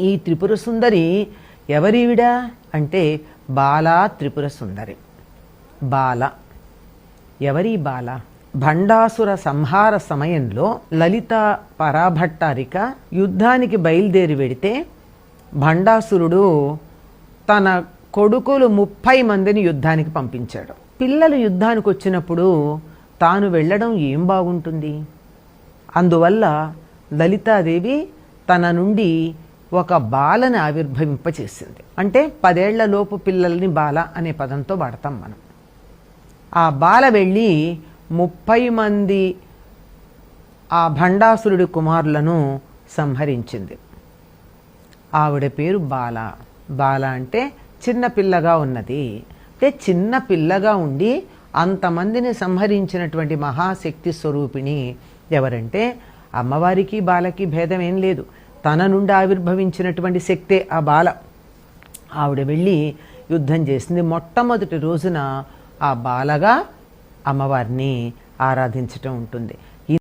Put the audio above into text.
ఈ త్రిపుర సుందరి ఎవరివిడా అంటే బాలా త్రిపుర సుందరి. బాల ఎవరి బాల? భండాసుర సంహార సమయంలో లలిత పరాభట్టారిక యుద్ధానికి బయలుదేరి వెడితే భండాసురుడు తన కొడుకులు 30 మందిని యుద్ధానికి పంపించాడు. పిల్లలు యుద్ధానికి వచ్చినప్పుడు తాను వెళ్ళడం ఏం బాగుంటుంది? అందువల్ల లలితాదేవి తన నుండి ఒక బాలని ఆవిర్భవింపచేసింది. అంటే 10 ఏళ్లలోపు పిల్లల్ని బాల అనే పదంతో వాడతాం మనం. ఆ బాల వెళ్ళి 30 మంది ఆ భండాసురుడి కుమారులను సంహరించింది. ఆవిడ పేరు బాల. బాల అంటే చిన్న పిల్లగా ఉన్నది. అంటే చిన్న పిల్లగా ఉండి అంతమందిని సంహరించినటువంటి మహాశక్తి స్వరూపిణి ఎవరంటే అమ్మవారికి బాలకి భేదం ఏం లేదు. తన నుండి ఆవిర్భవించినటువంటి శక్తే ఆ బాల. ఆవిడ వెళ్ళి యుద్ధం చేసింది. మొట్టమొదటి రోజున ఆ బాలగా అమ్మవారిని ఆరాధించటం ఉంటుంది.